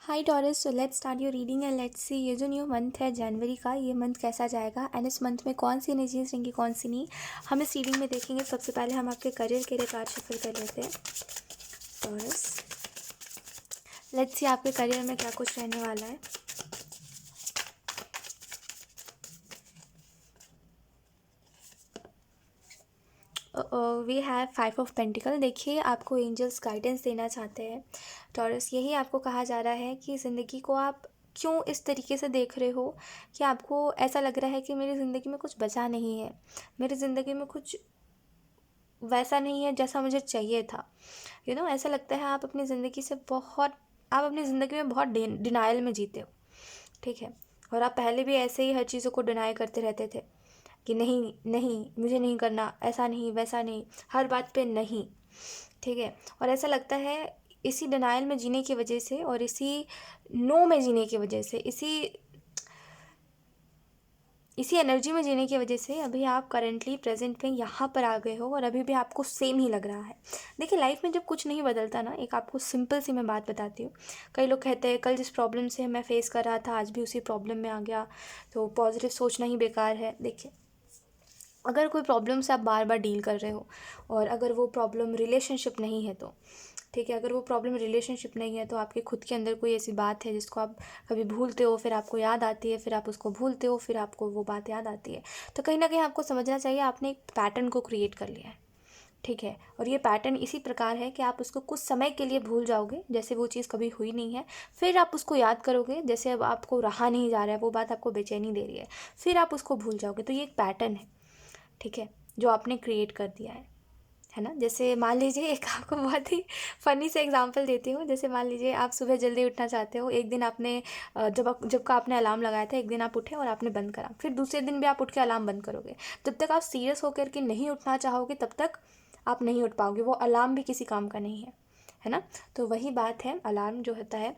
Hi taurus, so let's start your reading and let's see ये जो new month है जनवरी का, ये मंथ कैसा जाएगा एंड इस मंथ में कौन सी एनर्जीज रहेंगी कौन सी नहीं, हम इस रीडिंग में देखेंगे। सबसे पहले हम आपके करियर के लिए कार्ड शफल कर लेते हैं। टॉरस, लेट्स सी आपके करियर में क्या कुछ रहने वाला है। We have 5 of pentacle. देखिए, आपको एंजल्स गाइडेंस देना चाहते हैं टॉरस। यही आपको कहा जा रहा है कि ज़िंदगी को आप क्यों इस तरीके से देख रहे हो कि आपको ऐसा लग रहा है कि मेरी ज़िंदगी में कुछ बचा नहीं है, मेरी ज़िंदगी में कुछ वैसा नहीं है जैसा मुझे चाहिए था। ऐसा लगता है आप अपनी ज़िंदगी से बहुत आप अपनी ज़िंदगी में बहुत डिनाइल में जीते हो, ठीक है। और आप पहले भी ऐसे ही हर चीज़ों को डिनाई करते रहते थे कि नहीं नहीं मुझे नहीं करना, ऐसा नहीं वैसा नहीं, हर बात पे नहीं, ठीक है। और ऐसा लगता है इसी डिनाइल में जीने की वजह से और इसी नो में जीने की वजह से, इसी एनर्जी में जीने की वजह से अभी आप करेंटली प्रेजेंट में यहाँ पर आ गए हो और अभी भी आपको सेम ही लग रहा है। देखिए, लाइफ में जब कुछ नहीं बदलता ना, एक आपको सिंपल सी मैं बात बताती हूँ। कई लोग कहते हैं कल जिस प्रॉब्लम से मैं फेस कर रहा था आज भी उसी प्रॉब्लम में आ गया, तो पॉजिटिव सोचना ही बेकार है। देखिए, अगर कोई प्रॉब्लम से आप बार बार डील कर रहे हो और अगर वो प्रॉब्लम रिलेशनशिप नहीं है तो ठीक है, अगर वो प्रॉब्लम रिलेशनशिप नहीं है तो आपके खुद के अंदर कोई ऐसी बात है जिसको आप कभी भूलते हो, फिर आपको याद आती है, फिर आप उसको भूलते हो, फिर आपको वो बात याद आती है। तो कहीं ना कहीं आपको समझना चाहिए आपने एक पैटर्न को क्रिएट कर लिया है, ठीक है। और ये पैटर्न इसी प्रकार है कि आप उसको कुछ समय के लिए भूल जाओगे जैसे वो चीज़ कभी हुई नहीं है, फिर आप उसको याद करोगे जैसे अब आपको रहा नहीं जा रहा है, वो बात आपको बेचैनी दे रही है, फिर आप उसको भूल जाओगे। तो ये एक पैटर्न है, ठीक है, जो आपने क्रिएट कर दिया है ना। जैसे मान लीजिए, एक आपको बहुत ही फ़नी से एग्जांपल देती हूँ। जैसे मान लीजिए आप सुबह जल्दी उठना चाहते हो, एक दिन आपने जब का आपने अलार्म लगाया था, एक दिन आप उठे और आपने बंद करा, फिर दूसरे दिन भी आप उठ के अलार्म बंद करोगे। जब तक आप सीरियस होकर के नहीं उठना चाहोगे तब तक आप नहीं उठ पाओगे, वो अलार्म भी किसी काम का नहीं है ना। तो वही बात है, अलार्म जो होता है,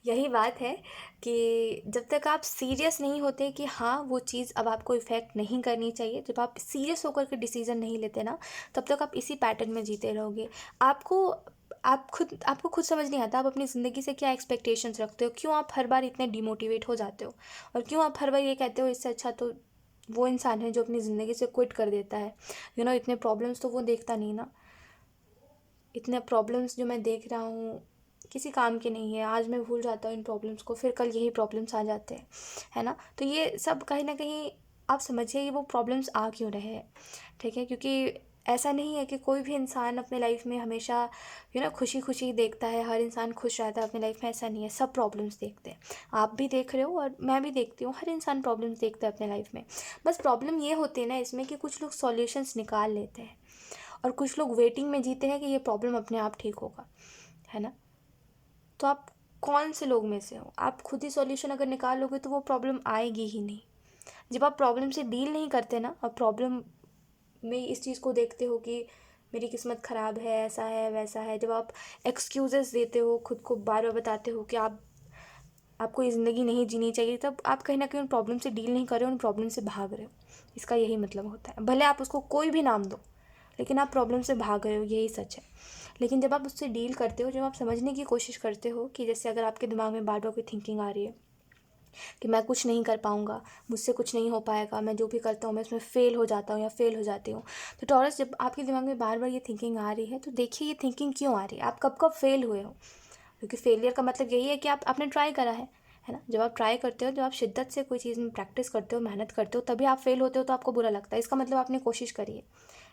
यही बात है कि जब तक आप सीरियस नहीं होते कि हाँ वो चीज़ अब आपको इफ़ेक्ट नहीं करनी चाहिए, जब आप सीरियस होकर के डिसीज़न नहीं लेते ना, तब तक आप इसी पैटर्न में जीते रहोगे। आपको खुद समझ नहीं आता आप अपनी ज़िंदगी से क्या एक्सपेक्टेशंस रखते हो, क्यों आप हर बार इतने डिमोटिवेट हो जाते हो और क्यों आप हर बार ये कहते हो इससे अच्छा तो वो इंसान है जो अपनी ज़िंदगी से क्विट कर देता है। इतने प्रॉब्लम्स तो वो देखता नहीं ना, इतने प्रॉब्लम्स जो मैं देख रहा हूँ किसी काम के नहीं है, आज मैं भूल जाता हूँ इन प्रॉब्लम्स को, फिर कल यही प्रॉब्लम्स आ जाते हैं, है ना। तो ये सब कहीं ना कहीं आप समझिए वो प्रॉब्लम्स आ क्यों रहे हैं, ठीक है। क्योंकि ऐसा नहीं है कि कोई भी इंसान अपने लाइफ में हमेशा खुशी खुशी देखता है, हर इंसान खुश रहता है अपनी लाइफ में, ऐसा नहीं है। सब प्रॉब्लम्स देखते हैं, आप भी देख रहे हो और मैं भी देखती हूँ, हर इंसान प्रॉब्लम्स देखता है अपने लाइफ में। बस प्रॉब्लम ये होती है ना इसमें कि कुछ लोग सॉल्यूशंस निकाल लेते हैं और कुछ लोग वेटिंग में जीते हैं कि ये प्रॉब्लम अपने आप ठीक होगा, है ना। तो आप कौन से लोग में से हो? आप खुद ही सॉल्यूशन अगर निकाल लोगे तो वो प्रॉब्लम आएगी ही नहीं। जब आप प्रॉब्लम से डील नहीं करते ना और प्रॉब्लम में इस चीज़ को देखते हो कि मेरी किस्मत ख़राब है, ऐसा है वैसा है, जब आप एक्सक्यूज़ेस देते हो, खुद को बार बार बताते हो कि आपको ये ज़िंदगी नहीं जीनी चाहिए, तब आप कहीं ना कहीं उन प्रॉब्लम से डील नहीं कर रहे हो, उन प्रॉब्लम से भाग रहे हो। इसका यही मतलब होता है। भले आप उसको कोई भी नाम दो, लेकिन आप प्रॉब्लम से भाग रहे हो, यही सच है। लेकिन जब आप उससे डील करते हो, जब आप समझने की कोशिश करते हो कि जैसे अगर आपके दिमाग में बार बार कोई थिंकिंग आ रही है कि मैं कुछ नहीं कर पाऊँगा, मुझसे कुछ नहीं हो पाएगा, मैं जो भी करता हूँ मैं उसमें फ़ेल हो जाता हूँ या फ़ेल हो जाती हूँ। तो टॉरस, जब आपके दिमाग में बार बार ये थिंकिंग आ रही है तो देखिए ये थिंकिंग क्यों आ रही है, आप कब कब फ़ेल हुए हो। क्योंकि फेलियर का मतलब यही है कि आपने ट्राई करा है ना। जब आप ट्राई करते हो, जब आप शिद्दत से कोई चीज़ में प्रैक्टिस करते हो, मेहनत करते हो, तभी आप फेल होते हो तो आपको बुरा लगता है। इसका मतलब आपने कोशिश करी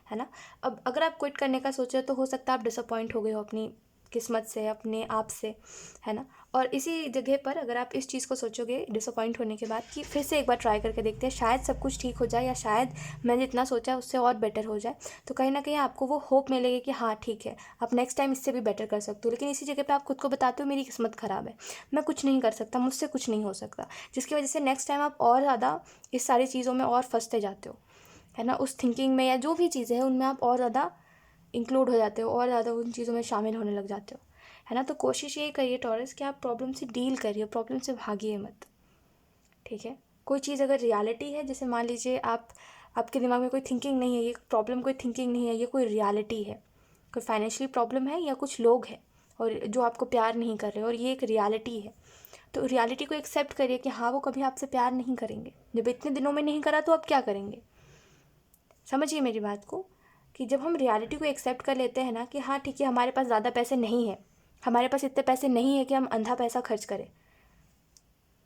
है ना। अब अगर आप क्विट करने का सोचे तो हो सकता है आप डिसअपॉइंट हो गए हो अपनी किस्मत से, अपने आप से, है ना। और इसी जगह पर अगर आप इस चीज़ को सोचोगे डिसअपॉइंट होने के बाद कि फिर से एक बार ट्राई करके देखते हैं, शायद सब कुछ ठीक हो जाए या शायद मैंने जितना सोचा है उससे और बेटर हो जाए, तो कहीं ना कहीं आपको वो होप मिलेगी कि हाँ ठीक है, आप नेक्स्ट टाइम इससे भी बेटर कर सकते हो। लेकिन इसी जगह पे आप खुद को बताते हो मेरी किस्मत ख़राब है, मैं कुछ नहीं कर सकता, मुझसे कुछ नहीं हो सकता, जिसकी वजह से नेक्स्ट टाइम आप और ज़्यादा इस सारी चीज़ों में और फंसते जाते हो, है ना। उस थिंकिंग में या जो भी चीज़ें हैं उनमें आप और ज़्यादा इंक्लूड हो जाते हो, और ज़्यादा उन चीज़ों में शामिल होने लग जाते हो, है ना। तो कोशिश यही करिए टॉरस कि आप प्रॉब्लम से डील करिए, प्रॉब्लम से भागिए मत, ठीक है। कोई चीज़ अगर रियलिटी है, जैसे मान लीजिए आपके दिमाग में कोई थिंकिंग नहीं है, ये प्रॉब्लम कोई थिंकिंग नहीं है, ये कोई रियलिटी है, कोई फाइनेंशियल प्रॉब्लम है या कुछ लोग हैं और जो आपको प्यार नहीं कर रहे, और ये एक रियलिटी है। तो रियलिटी को एक्सेप्ट करिए कि हाँ वो कभी आपसे प्यार नहीं करेंगे। जब इतने दिनों में नहीं करा तो अब क्या करेंगे? समझिए मेरी बात को, कि जब हम रियलिटी को एक्सेप्ट कर लेते हैं ना कि हाँ ठीक है, हमारे पास ज़्यादा पैसे नहीं है, हमारे पास इतने पैसे नहीं है कि हम अंधा पैसा खर्च करें,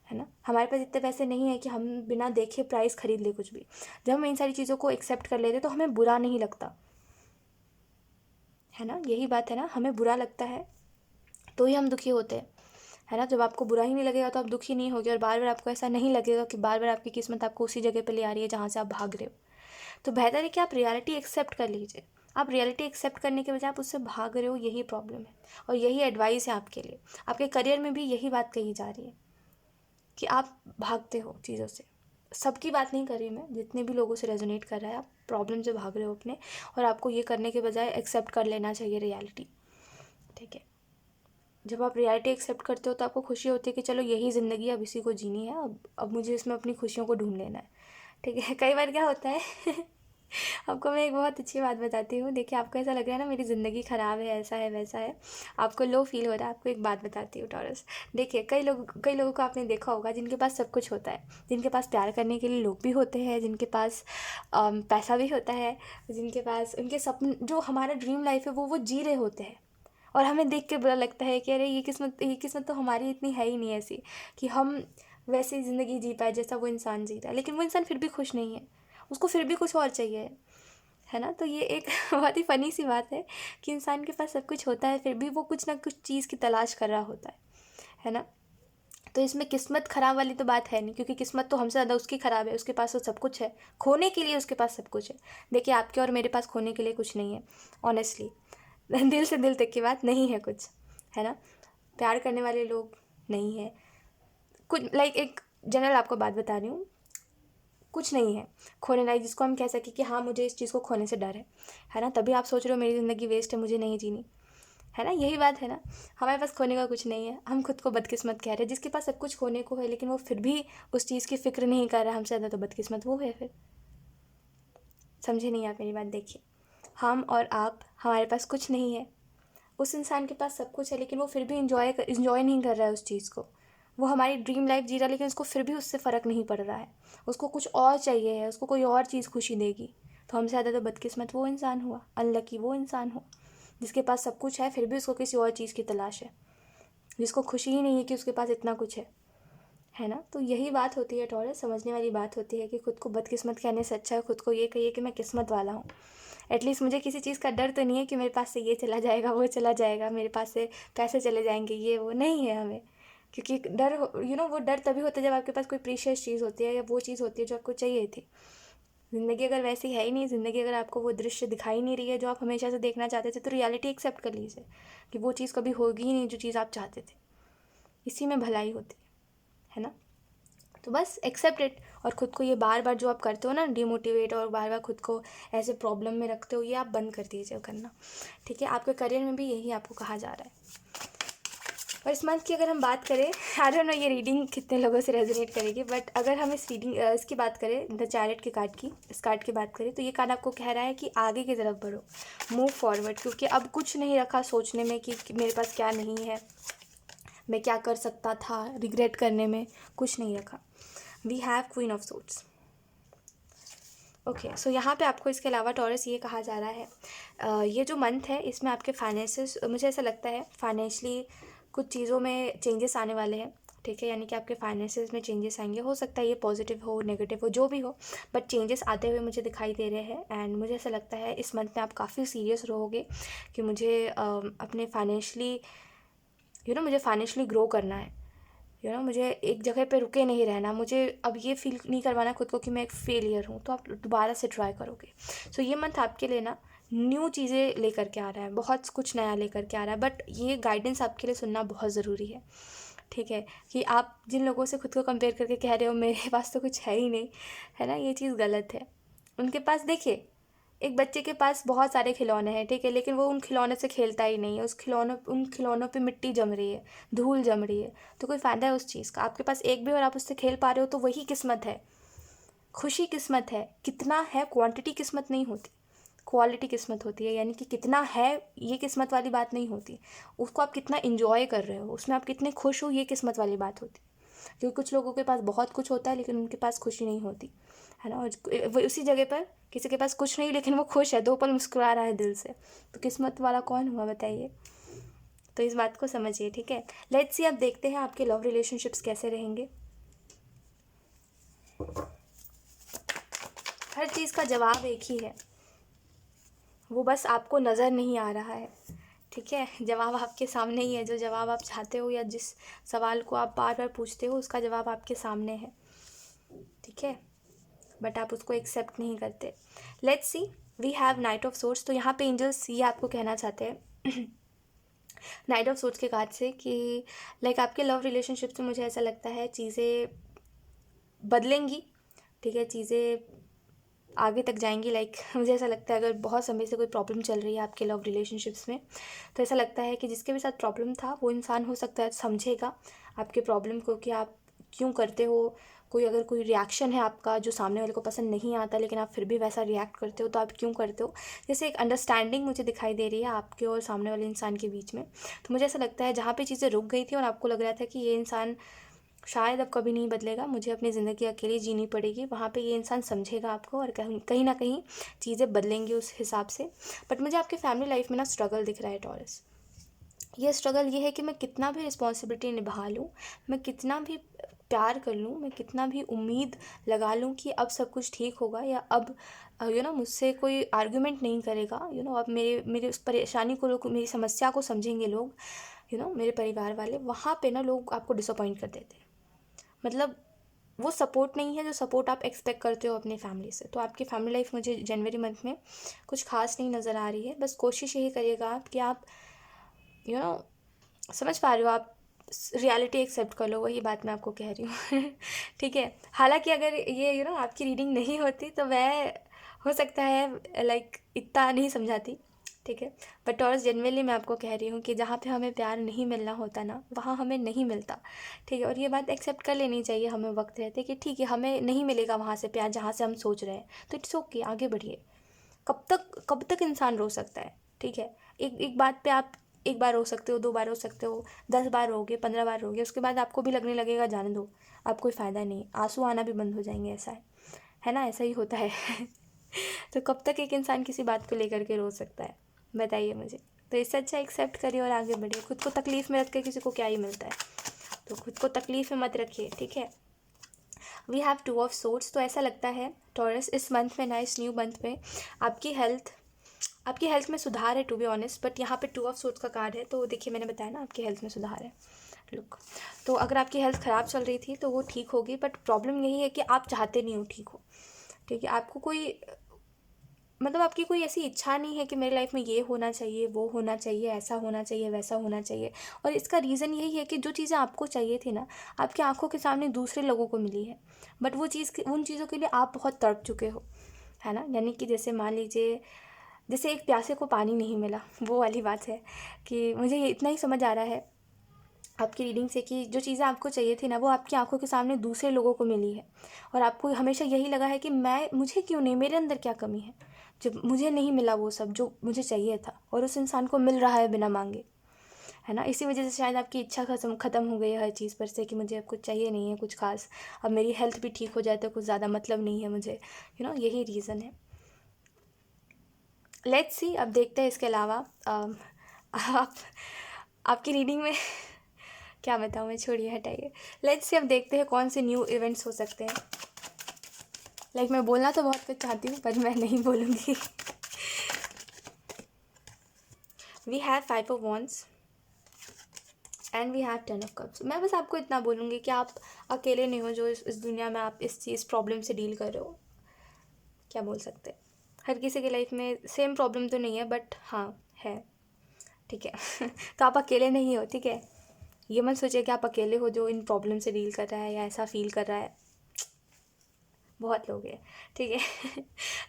है ना, हमारे पास इतने पैसे नहीं है कि हम बिना देखे प्राइस खरीद ले कुछ भी। जब हम इन सारी चीज़ों को एक्सेप्ट कर लेते तो हमें बुरा नहीं लगता, है ना, यही बात है ना, हमें बुरा लगता है तो ही हम दुखी होते हैं, है ना। जब आपको बुरा ही नहीं लगेगा तो आप दुखी नहीं होगे, और बार बार आपको ऐसा नहीं लगेगा कि बार बार आपकी किस्मत आपको उसी जगह पे ले आ रही है जहाँ से आप भाग रहे हो। तो बेहतर है कि आप रियलिटी एक्सेप्ट कर लीजिए। आप रियलिटी एक्सेप्ट करने के बजाय आप उससे भाग रहे हो, यही प्रॉब्लम है। और यही एडवाइस है आपके लिए। आपके करियर में भी यही बात कही जा रही है कि आप भागते हो चीज़ों से। सबकी बात नहीं कर रही मैं, जितने भी लोगों से रेजोनेट कर रहा है, आप प्रॉब्लम से भाग रहे हो अपने, और आपको ये करने के बजाय एक्सेप्ट कर लेना चाहिए रियलिटी, ठीक है। जब आप रियलिटी एक्सेप्ट करते हो तो आपको खुशी होती है कि चलो यही ज़िंदगी अब इसी को जीनी है, अब मुझे इसमें अपनी खुशियों को ढूंढ लेना है, ठीक है। कई बार क्या होता है आपको मैं एक बहुत अच्छी बात बताती हूँ। देखिए, आपको ऐसा लग रहा है ना मेरी ज़िंदगी ख़राब है, ऐसा है वैसा है, आपको लो फील हो रहा है। आपको एक बात बताती हूँ टॉरस, देखिए कई लोगों को आपने देखा होगा जिनके पास सब कुछ होता है, जिनके पास प्यार करने के लिए लोग भी होते हैं, जिनके पास पैसा भी होता है, जिनके पास उनके सपने, जो हमारा ड्रीम लाइफ है वो जी रहे होते हैं, और हमें देख के बुरा लगता है कि अरे ये किस्मत तो हमारी इतनी है ही नहीं ऐसी कि हम वैसी ज़िंदगी जी पाए जैसा वो इंसान जी रहा है। लेकिन वो इंसान फिर भी खुश नहीं है, उसको फिर भी कुछ और चाहिए, है ना। तो ये एक बहुत ही फ़नी सी बात है कि इंसान के पास सब कुछ होता है फिर भी वो कुछ ना कुछ चीज़ की तलाश कर रहा होता है ना। तो इसमें किस्मत ख़राब वाली तो बात है नहीं, क्योंकि किस्मत तो हमसे ज़्यादा उसकी ख़राब है। उसके पास तो सब कुछ है, खोने के लिए उसके पास सब कुछ है। देखिए, आपके और मेरे पास खोने के लिए कुछ नहीं है, ऑनेस्टली दिल से दिल तक की बात, नहीं है कुछ, है ना। प्यार करने वाले लोग नहीं है कुछ, लाइक एक जनरल आपको बात बता रही हूँ, कुछ नहीं है खोने लायक जिसको हम कह सके कि हाँ मुझे इस चीज़ को खोने से डर है ना। तभी आप सोच रहे हो मेरी ज़िंदगी वेस्ट है, मुझे नहीं जीनी, है ना। यही बात है ना, हमारे पास खोने का कुछ नहीं है, हम खुद को बदकिस्मत कह रहे हैं। जिसके पास सब कुछ खोने को है लेकिन वो फिर भी उस चीज़ की फ़िक्र नहीं कर रहा हमसे ज़्यादा, तो बदकिस्मत वो है फिर। समझे नहीं आप मेरी बात? देखिए, हम और आप, हमारे पास कुछ नहीं है, उस इंसान के पास सब कुछ है लेकिन वो फिर भी इंजॉय नहीं कर रहा है उस चीज़ को। वो हमारी ड्रीम लाइफ जी रहा है लेकिन उसको फिर भी उससे फ़र्क नहीं पड़ रहा है, उसको कुछ और चाहिए है, उसको कोई और चीज़ खुशी देगी। तो हमसे ज़्यादा तो बदकिस्मत वो इंसान हुआ, अनलकी वो इंसान हुआ जिसके पास सब कुछ है फिर भी उसको किसी और चीज़ की तलाश है, जिसको खुशी ही नहीं है कि उसके पास इतना कुछ है ना। तो यही बात होती है टॉरस, समझने वाली बात होती है कि खुद को बदकिस्मत कहने से अच्छा है खुद को ये कहिए कि मैं किस्मत वाला हूँ। एटलीस्ट मुझे किसी चीज़ का डर तो नहीं है कि मेरे पास से ये चला जाएगा, वो चला जाएगा, मेरे पास से पैसे चले जाएंगे, ये वो नहीं है हमें। क्योंकि डर, वो डर तभी होता है जब आपके पास कोई प्रीशियस चीज़ होती है या वो चीज़ होती है जो आपको चाहिए थी। ज़िंदगी अगर वैसी है ही नहीं, ज़िंदगी अगर आपको वो दृश्य दिखाई नहीं रही है जो आप हमेशा से देखना चाहते थे, तो रियलिटी एक्सेप्ट कर लीजिए कि वो चीज़ कभी होगी ही नहीं जो चीज़ आप चाहते थे। इसी में भलाई होती है ना। तो बस एक्सेप्ट इट, और ख़ुद को ये बार बार जो आप करते हो ना डिमोटिवेट, और बार बार खुद को ऐसे प्रॉब्लम में रखते हो, ये आप बंद कर दीजिए करना, ठीक है। आपके करियर में भी यही आपको कहा जा रहा है। और इस मंथ की अगर हम बात करें, आई डोंट नो ये रीडिंग कितने लोगों से रेजोनेट करेगी, बट अगर हम इसकी बात करें, द चैरियट के कार्ड की, इस कार्ड की बात करें, तो ये कार्ड आपको कह रहा है कि आगे की तरफ बढ़ो, मूव फॉरवर्ड, क्योंकि अब कुछ नहीं रखा सोचने में कि मेरे पास क्या नहीं है, मैं क्या कर सकता था, रिग्रेट करने में कुछ नहीं रखा। We have queen of swords. Okay, so यहाँ पे आपको इसके अलावा टॉरस ये कहा जा रहा है, ये जो मंथ है इसमें आपके फाइनेंसेस, मुझे ऐसा लगता है फाइनेंशली कुछ चीज़ों में चेंजेस आने वाले हैं, ठीक है। यानी कि आपके फाइनेंसेस में चेंजेस आएंगे, हो सकता है ये पॉजिटिव हो नेगेटिव हो जो भी हो, बट चेंजेस आते हुए मुझे दिखाई दे रहे हैं। एंड मुझे ऐसा लगता है इस मंथ में आप काफ़ी सीरियस रहोगे कि मुझे अपने फाइनेंशली मुझे फाइनेंशली ग्रो करना है, मुझे एक जगह पे रुके नहीं रहना, मुझे अब ये फील नहीं करवाना खुद को कि मैं एक फेलियर हूँ, तो आप दोबारा से ट्राई करोगे। सो ये मंथ आपके लिए ना न्यू चीज़ें लेकर के आ रहा है, बहुत कुछ नया लेकर के आ रहा है, बट ये गाइडेंस आपके लिए सुनना बहुत ज़रूरी है, ठीक है। कि आप जिन लोगों से खुद को कंपेयर करके कह रहे हो मेरे पास तो कुछ है ही नहीं, है ना, ये चीज़ गलत है। उनके पास, देखिए, एक बच्चे के पास बहुत सारे खिलौने हैं, ठीक है, लेकिन वो उन खिलौने से खेलता ही नहीं है, उन खिलौनों पे मिट्टी जम रही है, धूल जम रही है, तो कोई फ़ायदा है उस चीज़ का? आपके पास एक भी और आप उससे खेल पा रहे हो तो वही किस्मत है, खुशी किस्मत है, कितना है क्वांटिटी किस्मत नहीं होती, क्वालिटी किस्मत होती है, यानी कि कितना है ये किस्मत वाली बात नहीं होती, उसको आप कितना इन्जॉय कर रहे हो, उसमें आप कितने खुश हो, ये किस्मत वाली बात होती है। क्योंकि कुछ लोगों के पास बहुत कुछ होता है लेकिन उनके पास खुशी नहीं होती, है ना। और वो उसी जगह पर किसी के पास कुछ नहीं लेकिन वो खुश है, 2 पल मुस्कुरा रहा है दिल से, तो किस्मत वाला कौन हुआ बताइए। तो इस बात को समझिए, ठीक है। लेट्स सी, अब देखते हैं आपके लव रिलेशनशिप्स कैसे रहेंगे। हर चीज़ का जवाब एक ही है, वो बस आपको नज़र नहीं आ रहा है, ठीक है। जवाब आपके सामने ही है, जो जवाब आप चाहते हो या जिस सवाल को आप बार बार पूछते हो उसका जवाब आपके सामने है, ठीक है, बट आप उसको एक्सेप्ट नहीं करते। Let's see, we have nine of swords. तो यहाँ पे एंजल्स ये आपको कहना चाहते हैं नाइट ऑफ सोर्स के कार्ड से कि लाइक आपके लव रिलेशनशिप से मुझे ऐसा लगता है चीज़ें बदलेंगी, ठीक है, चीज़ें आगे तक जाएंगी। लाइक मुझे ऐसा लगता है अगर बहुत समय से कोई प्रॉब्लम चल रही है आपके लव रिलेशनशिप्स में, तो ऐसा लगता है कि जिसके भी साथ प्रॉब्लम था वो इंसान हो सकता है समझेगा आपके प्रॉब्लम को, कि आप क्यों करते हो। कोई अगर कोई रिएक्शन है आपका जो सामने वाले को पसंद नहीं आता लेकिन आप फिर भी वैसा रिएक्ट करते हो, तो आप क्यों करते हो। जैसे एक अंडरस्टैंडिंग मुझे दिखाई दे रही है आपके और सामने वाले इंसान के बीच में। तो मुझे ऐसा लगता है जहाँ पे चीज़ें रुक गई थी और आपको लग रहा था कि ये इंसान शायद अब कभी नहीं बदलेगा, मुझे अपनी ज़िंदगी अकेली जीनी पड़ेगी, वहाँ पे ये इंसान समझेगा आपको और कहीं ना कहीं चीज़ें बदलेंगी उस हिसाब से। बट मुझे आपके फैमिली लाइफ में ना स्ट्रगल दिख रहा है टॉरस। ये स्ट्रगल ये है कि मैं कितना भी रिस्पॉन्सिबिलिटी निभा लूँ, मैं कितना भी प्यार कर लूँ, मैं कितना भी उम्मीद लगा लूँ कि अब सब कुछ ठीक होगा, या अब मुझसे कोई आर्गुमेंट नहीं करेगा, अब मेरे मेरे उस परेशानी को लोग, मेरी समस्या को समझेंगे लोग, मेरे परिवार वाले, वहाँ पे ना लोग आपको डिसअपॉइंट कर देते हैं। मतलब वो सपोर्ट नहीं है जो सपोर्ट आप एक्सपेक्ट करते हो अपनी फैमिली से। तो आपकी फैमिली लाइफ मुझे जनवरी मंथ में कुछ खास नहीं नज़र आ रही है। बस कोशिश यही करिएगा आप कि आप यू नो समझ पा रहे हो, आप रियलिटी एक्सेप्ट कर लो, वही बात मैं आपको कह रही हूँ ठीक है। हालांकि अगर ये आपकी रीडिंग नहीं होती तो मैं हो सकता है लाइक इतना नहीं समझाती, ठीक है। बट टॉरस जनरली मैं आपको कह रही हूँ कि जहाँ पे हमें प्यार नहीं मिलना होता ना, वहाँ हमें नहीं मिलता, ठीक है। और ये बात एक्सेप्ट कर लेनी चाहिए हमें वक्त रहते कि ठीक है हमें नहीं मिलेगा वहाँ से प्यार जहाँ से हम सोच रहे हैं, तो इट्स ओके, आगे बढ़िए। कब तक इंसान रो सकता है, ठीक है। एक एक बात पे आप एक बार रो सकते हो, 2 बार रो सकते हो, 10 बार रोगे, 15 बार रोगे, उसके बाद आपको भी लगने लगेगा जाने दो, अब कोई फ़ायदा नहीं, आंसू आना भी बंद हो जाएंगे, ऐसा है ना, ऐसा ही होता है तो कब तक एक इंसान किसी बात को लेकर के रो सकता है, बताइए मुझे। तो इससे अच्छा एक्सेप्ट करिए और आगे बढ़िए। खुद को तकलीफ़ में रख के किसी को क्या ही मिलता है, तो खुद को तकलीफ़ में मत रखिए, ठीक है। We have 2 of swords. तो ऐसा लगता है टॉरस इस मंथ में ना, इस न्यू मंथ में आपकी हेल्थ में सुधार है, टू बी ऑनेस्ट। बट यहाँ पे 2 ऑफ सोर्ड्स का कार्ड है, तो देखिए मैंने बताया ना आपकी हेल्थ में सुधार है, लुक। तो अगर आपकी हेल्थ ख़राब चल रही थी तो वो ठीक होगी, बट प्रॉब्लम यही है कि आप चाहते नहीं हो ठीक हो, ठीक है। आपको कोई आपकी कोई ऐसी इच्छा नहीं है कि मेरी लाइफ में ये होना चाहिए, वो होना चाहिए, ऐसा होना चाहिए, वैसा होना चाहिए। और इसका रीज़न यही है कि जो चीज़ें आपको चाहिए थी ना, आपकी आंखों के सामने दूसरे लोगों को मिली है, बट वो चीज़ उन चीज़ों के लिए आप बहुत तड़प चुके हो, है ना। यानी कि जैसे मान लीजिए, जैसे एक प्यासे को पानी नहीं मिला, वो वाली बात है। कि मुझे ये इतना ही समझ आ रहा है आपकी रीडिंग से कि जो चीज़ें आपको चाहिए थी ना, वो आपकी आंखों के सामने दूसरे लोगों को मिली है, और आपको हमेशा यही लगा है कि मुझे क्यों नहीं, मेरे अंदर क्या कमी है जब मुझे नहीं मिला वो सब जो मुझे चाहिए था, और उस इंसान को मिल रहा है बिना मांगे, है ना। इसी वजह से शायद आपकी इच्छा ख़त्म हो गई है हर चीज़ पर से, कि मुझे अब कुछ चाहिए नहीं है कुछ खास, अब मेरी हेल्थ भी ठीक हो जाए तो कुछ ज़्यादा मतलब नहीं है मुझे, यही रीज़न है। लेट्स सी, अब देखते हैं इसके अलावा आप आपकी रीडिंग में क्या बताऊँ मैं, छोड़िए हटाइए। लेट्स सी, अब देखते हैं कौन से न्यू इवेंट्स हो सकते हैं। लाइक मैं बोलना तो बहुत कुछ चाहती हूँ पर मैं नहीं बोलूँगी we have 5 of wands and we have 10 of cups. मैं बस आपको इतना बोलूँगी कि आप अकेले नहीं हो जो इस दुनिया में आप इस प्रॉब्लम से डील कर रहे हो। क्या बोल सकते हैं, हर किसी की लाइफ में सेम प्रॉब्लम तो नहीं है, बट हाँ है, ठीक है तो आप अकेले नहीं हो, ठीक है। ये मत सोचिए कि आप अकेले हो जो इन प्रॉब्लम से डील कर रहा है या ऐसा फील कर रहा है, बहुत लोग हैं, ठीक है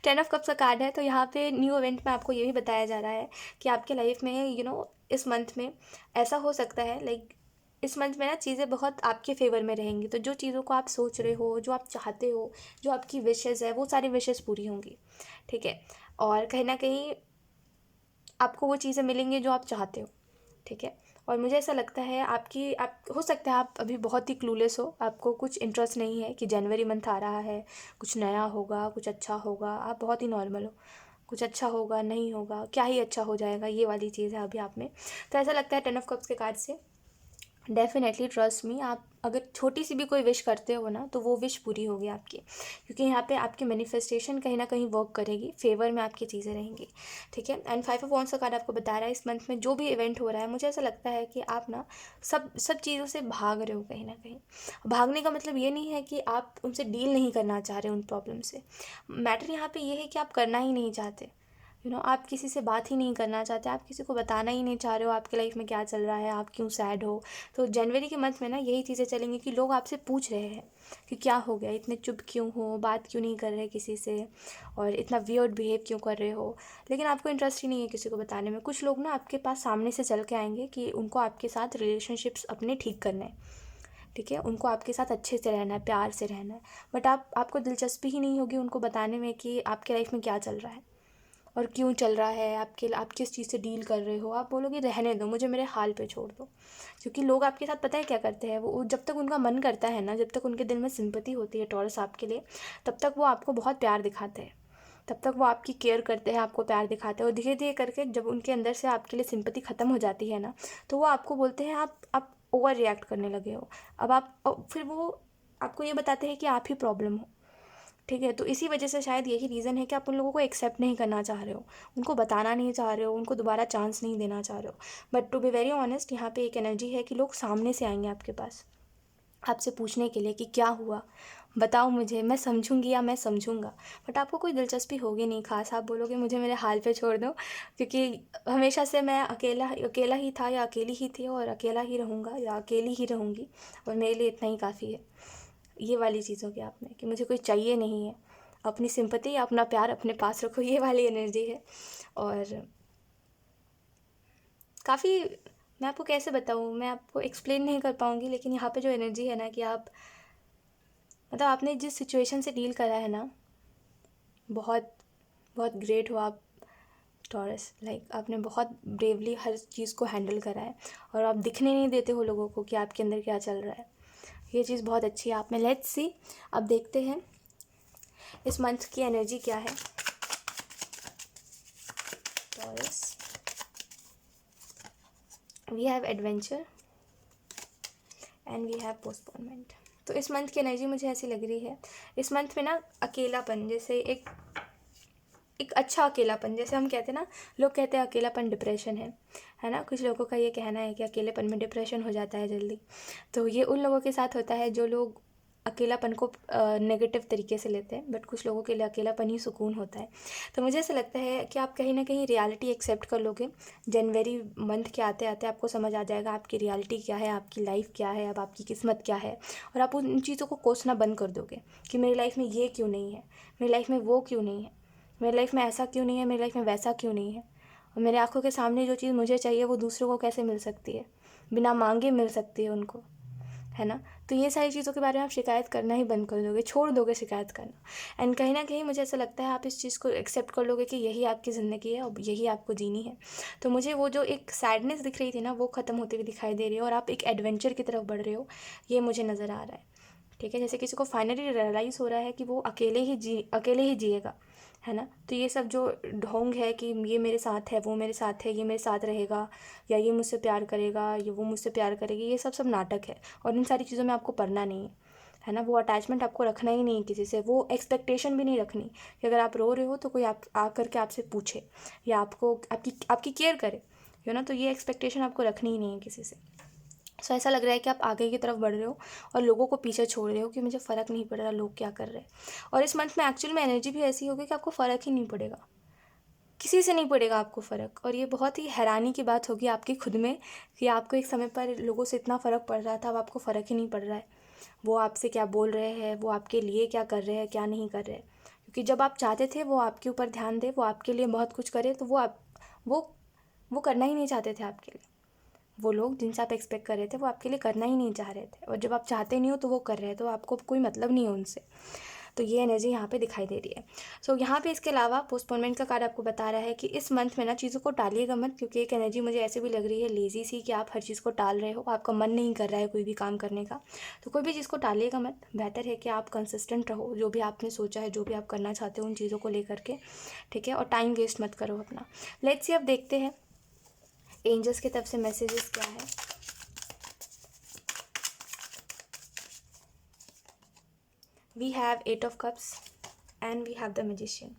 10 ऑफ कप्स का कार्ड है। तो यहाँ पे न्यू इवेंट में आपको ये भी बताया जा रहा है कि आपके लाइफ में इस मंथ में ऐसा हो सकता है, लाइक इस मंथ में ना चीज़ें बहुत आपके फेवर में रहेंगी। तो जो चीज़ों को आप सोच रहे हो, जो आप चाहते हो, जो आपकी विशेज़ है, वो सारी विशेज़ पूरी होंगी, ठीक है। और कहीं ना कहीं आपको वो चीज़ें मिलेंगी जो आप चाहते हो, ठीक है। और मुझे ऐसा लगता है आप हो सकता है आप अभी बहुत ही क्लूलेस हो, आपको कुछ इंटरेस्ट नहीं है कि जनवरी मंथ आ रहा है, कुछ नया होगा, कुछ अच्छा होगा, आप बहुत ही नॉर्मल हो, कुछ अच्छा होगा नहीं होगा, क्या ही अच्छा हो जाएगा, ये वाली चीज़ है अभी आप में। तो ऐसा लगता है 10 ऑफ कप्स के कार्ड से डेफिनेटली ट्रस्ट मी, आप अगर छोटी सी भी कोई विश करते हो ना तो वो विश पूरी होगी आपकी, क्योंकि यहाँ पे आपकी मैनिफेस्टेशन कहीं ना कहीं वर्क करेगी, फेवर में आपकी चीज़ें रहेंगी, ठीक है। एंड 5 ऑफ वॉन्ड्स का कार्ड आपको बता रहा है इस मंथ में जो भी इवेंट हो रहा है, मुझे ऐसा लगता है कि आप ना सब चीज़ों से भाग रहे हो कहीं ना कहीं। भागने का मतलब ये नहीं है कि आप उनसे डील नहीं करना चाह रहे उन प्रॉब्लम से, मैटर यहाँ पे ये है कि आप करना ही नहीं चाहते, आप किसी से बात ही नहीं करना चाहते, आप किसी को बताना ही नहीं चाह रहे हो आपके लाइफ में क्या चल रहा है, आप क्यों सैड हो। तो जनवरी के मंथ में ना यही चीज़ें चलेंगी कि लोग आपसे पूछ रहे हैं कि क्या हो गया, इतने चुप क्यों हो, बात क्यों नहीं कर रहे किसी से, और इतना वियर्ड बिहेव क्यों कर रहे हो। लेकिन आपको इंटरेस्ट ही नहीं है किसी को बताने में। कुछ लोग ना आपके पास सामने से चल के आएंगे कि उनको आपके साथ रिलेशनशिप्स अपने ठीक करने हैं, ठीक है, उनको आपके साथ अच्छे से रहना है, प्यार से रहना है, बट आपको दिलचस्पी ही नहीं होगी उनको बताने में कि आपके लाइफ में क्या चल रहा है और क्यों चल रहा है, आप किस चीज़ से डील कर रहे हो। आप बोलोगे रहने दो, मुझे मेरे हाल पे छोड़ दो। क्योंकि लोग आपके साथ पता है क्या करते हैं, वो जब तक उनका मन करता है ना, जब तक उनके दिल में सिंपैथी होती है टॉरस आपके लिए, तब तक वो आपको बहुत प्यार दिखाते हैं, तब तक वो आपकी केयर करते हैं, आपको प्यार दिखाते हैं। और धीरे धीरे करके जब उनके अंदर से आपके लिए सिंपैथी ख़त्म हो जाती है ना, तो वो आपको बोलते हैं आप ओवर रिएक्ट करने लगे हो। फिर वो आपको ये बताते हैं कि आप ही प्रॉब्लम हो, ठीक है। तो इसी वजह से शायद यही रीज़न है कि आप उन लोगों को एक्सेप्ट नहीं करना चाह रहे हो, उनको बताना नहीं चाह रहे हो, उनको दोबारा चांस नहीं देना चाह रहे हो। But to be very honest, यहाँ पे एक एनर्जी है कि लोग सामने से आएंगे आपके पास आपसे पूछने के लिए कि क्या हुआ, बताओ मुझे, मैं समझूंगी या मैं समझूंगा। बट आपको कोई दिलचस्पी होगी नहीं खास, आप बोलोगे मुझे मेरे हाल पे छोड़ दो, क्योंकि हमेशा से मैं अकेला अकेला ही था या अकेली ही थी और अकेला ही रहूँगा या अकेली ही रहूँगी, और मेरे लिए इतना ही काफ़ी है। ये वाली चीज़ होगी आप में कि मुझे कोई चाहिए नहीं है, अपनी सिंपैथी अपना प्यार अपने पास रखो, ये वाली एनर्जी है। और काफ़ी, मैं आपको कैसे बताऊँ, मैं आपको एक्सप्लेन नहीं कर पाऊँगी, लेकिन यहाँ पे जो एनर्जी है ना कि आप मतलब आपने जिस सिचुएशन से डील करा है ना, बहुत बहुत ग्रेट हो आप टॉरस। लाइक आपने बहुत ब्रेवली हर चीज़ को हैंडल करा है, और आप दिखने नहीं देते हो लोगों को कि आपके अंदर क्या चल रहा है। ये चीज़ बहुत अच्छी है आप में। लेट्स सी, अब देखते हैं इस मंथ की एनर्जी क्या है Taurus. We have adventure and we have postponement. तो इस मंथ की एनर्जी मुझे ऐसी लग रही है, इस मंथ में ना अकेलापन, जैसे एक अच्छा अकेलापन, जैसे हम कहते हैं ना, लोग कहते हैं अकेलापन डिप्रेशन है ना। कुछ लोगों का ये कहना है कि अकेलेपन में डिप्रेशन हो जाता है जल्दी। तो ये उन लोगों के साथ होता है जो लोग अकेलापन को नेगेटिव तरीके से लेते हैं, बट कुछ लोगों के लिए अकेलापन ही सुकून होता है। तो मुझे ऐसा लगता है कि आप कहीं ना कहीं रियलिटी एक्सेप्ट कर लोगे। जनवरी मंथ के आते आते आपको समझ आ जाएगा आपकी रियलिटी क्या है, आपकी लाइफ क्या है, अब आपकी किस्मत क्या है, और आप उन चीज़ों को कोसना बंद कर दोगे कि मेरी लाइफ में ये क्यों नहीं है, मेरी लाइफ में वो क्यों नहीं है, मेरी लाइफ में ऐसा क्यों नहीं है, मेरी लाइफ में वैसा क्यों नहीं है, और मेरे आंखों के सामने जो चीज़ मुझे चाहिए वो दूसरों को कैसे मिल सकती है, बिना मांगे मिल सकती है उनको, है ना। तो ये सारी चीज़ों के बारे में आप शिकायत करना ही बंद कर दोगे, छोड़ दोगे शिकायत करना। एंड कहीं ना कहीं मुझे ऐसा लगता है आप इस चीज़ को एक्सेप्ट कर लोगे कि यही आपकी ज़िंदगी है और यही आपको जीनी है। तो मुझे वो जो एक सैडनेस दिख रही थी ना, वो ख़त्म होती हुई दिखाई दे रही है, और आप एक एडवेंचर की तरफ बढ़ रहे हो, ये मुझे नज़र आ रहा है, ठीक है। जैसे किसी को फाइनली रियलाइज़ हो रहा है कि वो अकेले ही जिएगा, है ना। तो ये सब जो ढोंग है कि ये मेरे साथ है, वो मेरे साथ है, ये मेरे साथ रहेगा, या ये मुझसे प्यार करेगा, या वो मुझसे प्यार करेगी, ये सब नाटक है, और इन सारी चीज़ों में आपको पड़ना नहीं है ना। वो अटैचमेंट आपको रखना ही नहीं है किसी से, वो एक्सपेक्टेशन भी नहीं रखनी कि अगर आप रो रहे हो तो कोई आप आकर के आपसे पूछे या आपको आपकी केयर करे, ना। तो ये एक्सपेक्टेशन आपको रखनी ही नहीं है किसी से। सो ऐसा लग रहा है कि आप आगे की तरफ बढ़ रहे हो और लोगों को पीछे छोड़ रहे हो कि मुझे फ़र्क नहीं पड़ रहा लोग क्या कर रहे हैं। और इस मंथ में एक्चुअल में एनर्जी भी ऐसी होगी कि आपको फ़र्क ही नहीं पड़ेगा, किसी से नहीं पड़ेगा आपको फ़र्क। और ये बहुत ही हैरानी की बात होगी आपकी खुद में कि आपको एक समय पर लोगों से इतना फ़र्क पड़ रहा था, अब आपको फ़र्क ही नहीं पड़ रहा है। वो आपसे क्या बोल रहे हैं, वो आपके लिए क्या कर रहे हैं, क्या नहीं कर रहे हैं। क्योंकि जब आप चाहते थे वो आपके ऊपर ध्यान दे, वो आपके लिए बहुत कुछ करे, तो वो वो करना ही नहीं चाहते थे आपके लिए। वो लोग जिनसे आप एक्सपेक्ट कर रहे थे वो आपके लिए करना ही नहीं चाह रहे थे, और जब आप चाहते नहीं हो तो वो कर रहे हैं, तो आपको कोई मतलब नहीं है उनसे। तो ये एनर्जी यहाँ पे दिखाई दे रही है। सो यहाँ पे इसके अलावा पोस्टपोनमेंट का कार्ड आपको बता रहा है कि इस मंथ में ना चीज़ों को टालिएगा मत, क्योंकि एक एनर्जी मुझे ऐसे भी लग रही है लेज़ी सी, कि आप हर चीज़ को टाल रहे हो, आपका मन नहीं कर रहा है कोई भी काम करने का। तो कोई भी चीज़ को टालिएगा मत, बेहतर है कि आप कंसिस्टेंट रहो, जो भी आपने सोचा है, जो भी आप करना चाहते हो उन चीज़ों को लेकर के, ठीक है, और टाइम वेस्ट मत करो अपना। लेट्स सी, अब देखते हैं एंजल्स की तरफ से मैसेजेस क्या है। We have 8 of cups and we have the magician.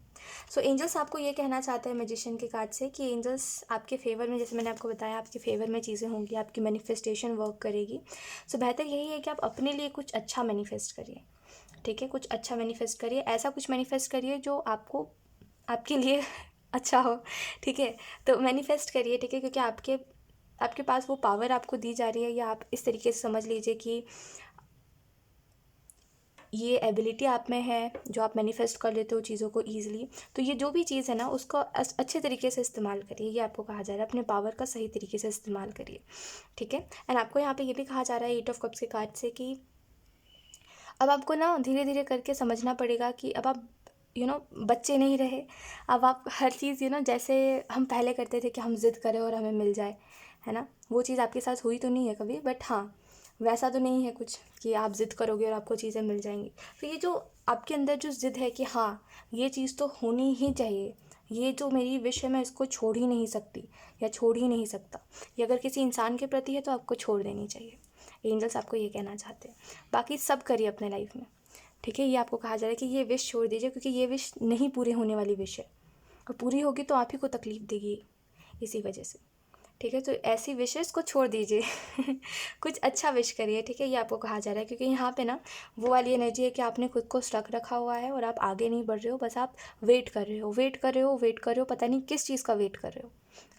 So angels आपको ये कहना चाहते हैं मैजिशियन के कार्ड से कि एंजल्स आपके फेवर में, जैसे मैंने आपको बताया, आपके फेवर में चीज़ें होंगी, आपकी मैनिफेस्टेशन वर्क करेगी। सो बेहतर यही है कि आप अपने लिए कुछ अच्छा मैनिफेस्ट करिए, ठीक है, कुछ अच्छा मैनिफेस्ट करिए, ऐसा कुछ मैनिफेस्ट करिए जो आपको, आपके लिए अच्छा हो, ठीक है। तो मैनिफेस्ट करिए, ठीक है, क्योंकि आपके पास वो पावर आपको दी जा रही है, या आप इस तरीके से समझ लीजिए कि ये एबिलिटी आप में है जो आप मैनिफेस्ट कर लेते हो चीज़ों को ईजिली। तो ये जो भी चीज़ है ना, उसको अच्छे तरीके से इस्तेमाल करिए, ये आपको कहा जा रहा है, अपने पावर का सही तरीके से इस्तेमाल करिए, ठीक है। एंड आपको यहाँ पे ये भी कहा जा रहा है 8 ऑफ कप्स के कार्ड से कि अब आपको ना धीरे धीरे करके समझना पड़ेगा कि अब आप बच्चे नहीं रहे। अब आप हर चीज़ जैसे हम पहले करते थे कि हम ज़िद करें और हमें मिल जाए, है ना, वो चीज़ आपके साथ हुई तो नहीं है कभी, बट हाँ, वैसा तो नहीं है कुछ कि आप ज़िद करोगे और आपको चीज़ें मिल जाएंगी। तो ये जो आपके अंदर जो ज़िद है कि हाँ, ये चीज़ तो होनी ही चाहिए, ये जो मेरी विश है मैं इसको छोड़ ही नहीं सकती या छोड़ ही नहीं सकता, ये अगर किसी इंसान के प्रति है तो आपको छोड़ देनी चाहिए। एंजल्स आपको ये कहना चाहते हैं। बाकी सब करिए अपने लाइफ में, ठीक है। ये आपको कहा जा रहा है कि ये विश छोड़ दीजिए, क्योंकि ये विश नहीं पूरी होने वाली विश है, और पूरी होगी तो आप ही को तकलीफ़ देगी इसी वजह से, ठीक है। तो ऐसी विशेस को छोड़ दीजिए कुछ अच्छा विश करिए, ठीक है। ये आपको कहा जा रहा है, क्योंकि यहाँ पे ना वो वाली एनर्जी है कि आपने खुद को स्टक रखा हुआ है और आप आगे नहीं बढ़ रहे हो, बस आप वेट कर रहे हो, वेट कर रहे हो, वेट कर रहे हो, पता नहीं किस चीज़ का वेट कर रहे हो,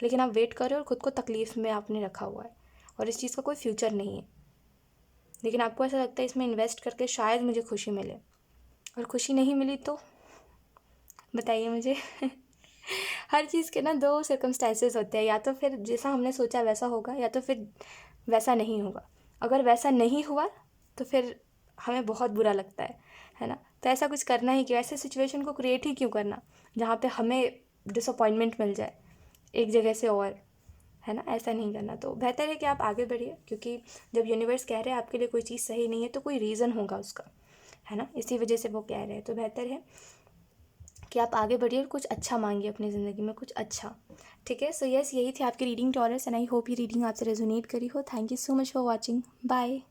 लेकिन आप वेट कर रहे हो और खुद को तकलीफ़ में आपने रखा हुआ है, और इस चीज़ का कोई फ्यूचर नहीं है। लेकिन आपको ऐसा लगता है इसमें इन्वेस्ट करके शायद मुझे खुशी मिले, और खुशी नहीं मिली तो बताइए मुझे हर चीज़ के ना दो सर्कमस्टेंसेस होते हैं, या तो फिर जैसा हमने सोचा वैसा होगा, या तो फिर वैसा नहीं होगा। अगर वैसा नहीं हुआ तो फिर हमें बहुत बुरा लगता है ना। तो ऐसा कुछ करना ही क्यों, ऐसे सिचुएशन को क्रिएट ही क्यों करना जहाँ पे हमें डिसअपॉइंटमेंट मिल जाए एक जगह से, और है ना, ऐसा नहीं करना। तो बेहतर है कि आप आगे बढ़िए, क्योंकि जब यूनिवर्स कह रहे हैं आपके लिए कोई चीज़ सही नहीं है तो कोई रीज़न होगा उसका, है ना, इसी वजह से वो कह रहे हैं। तो बेहतर है कि आप आगे बढ़िए और कुछ अच्छा मांगिए अपनी ज़िंदगी में, कुछ अच्छा, ठीक है। सो यस, यही थी आपकी reading Taurus, and I hope ये रीडिंग आपसे रेजोनेट करी हो। Thank you so much for watching, bye.